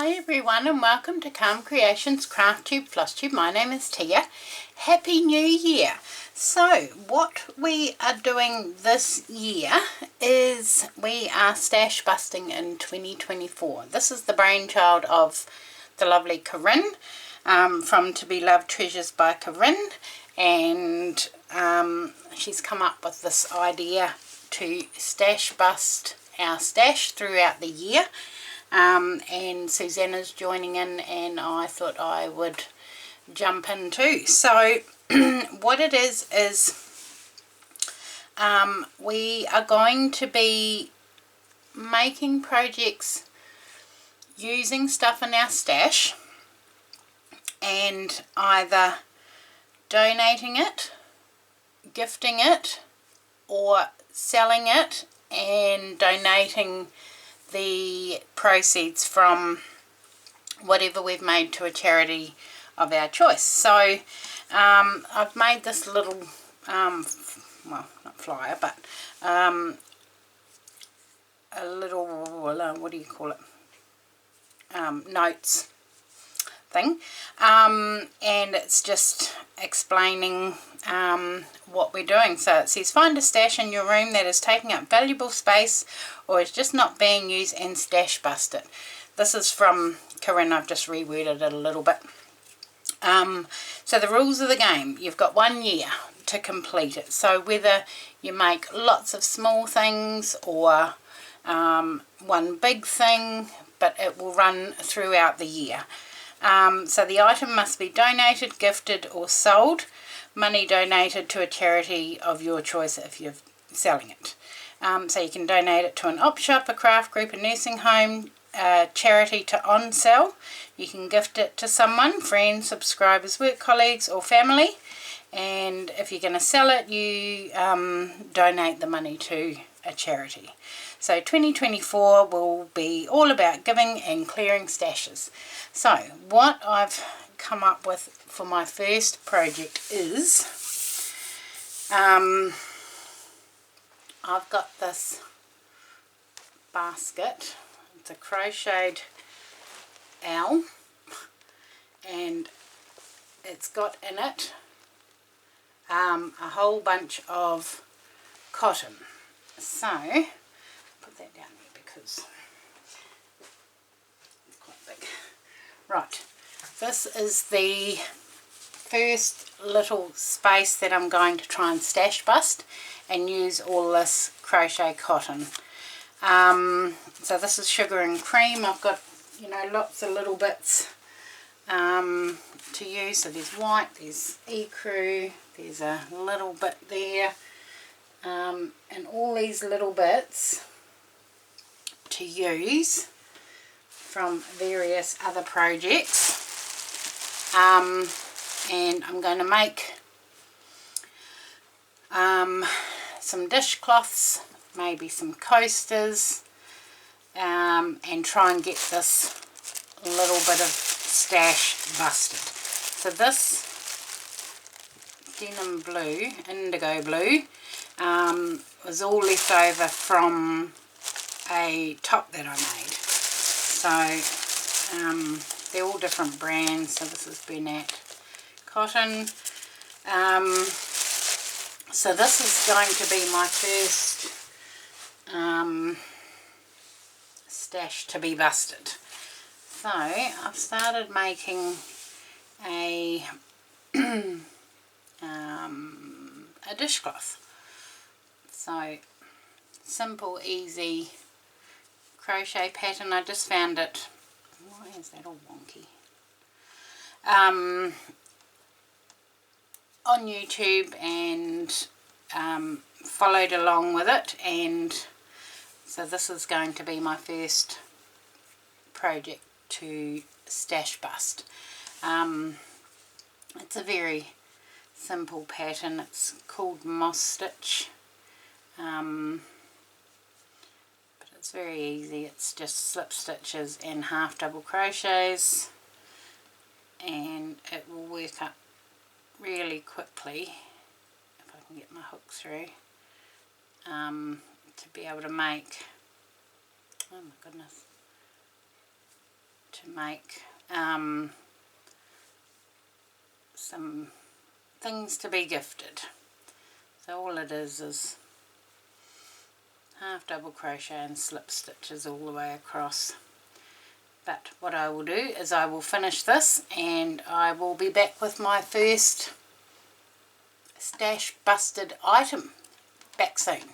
Hi everyone and welcome to Calm Creations Crafttube Flosstube. My name is Tia. Happy New Year! So what we are doing this year is we are stash busting in 2024. This is the brainchild of the lovely Corinne from To Be Loved Treasures by Corinne, and she's come up with this idea to stash bust our stash throughout the year. And Susanna's joining in, and I thought I would jump in too. So what it is we are going to be making projects using stuff in our stash and either donating it, gifting it, or selling it and donating the proceeds from whatever we've made to a charity of our choice. So I've made this little well, not flyer, but a little what do you call it, notes thing, and it's just explaining what we're doing. So it says, find a stash in your room that is taking up valuable space or is just not being used and stash bust it. This is from Corinne. I've just reworded it a little bit. So the rules of the game, you've got 1 year to complete it. So whether you make lots of small things or one big thing, but it will run throughout the year. So the item must be donated, gifted or sold. Money donated to a charity of your choice if you're selling it. So you can donate it to an op shop, a craft group, a nursing home, a charity to on sell. You can gift it to someone, friends, subscribers, work colleagues or family. And if you're going to sell it, you donate the money to a charity. So 2024 will be all about giving and clearing stashes. So what I've come up with for my first project is I've got this basket. It's a crocheted owl, and it's got in it a whole bunch of cotton. So put that down there because it's quite big. Right, this is the first little space that I'm going to try and stash bust and use all this crochet cotton. So this is sugar and cream. I've got, you know, lots of little bits to use. So there's white, there's ecru, there's a little bit there, and all these little bits to use from various other projects. And I'm going to make some dishcloths, maybe some coasters, and try and get this little bit of stash busted. So this denim blue, indigo blue, was all left over from a top that I made. So they're all different brands. So this is Bernat cotton. So this is going to be my first stash to be busted. So I've started making a dishcloth. So simple, easy crochet pattern. I just found it. Why is that all wonky? On YouTube, and followed along with it, and so this is going to be my first project to stash bust. It's a very simple pattern. It's called moss stitch, but it's very easy. It's just slip stitches and half double crochets, and it will work up really quickly if I can get my hook through, to be able to make, oh my goodness, to make some things to be gifted. So all it is half double crochet and slip stitches all the way across. But what I will do is I will finish this and I will be back with my first stash busted item back soon.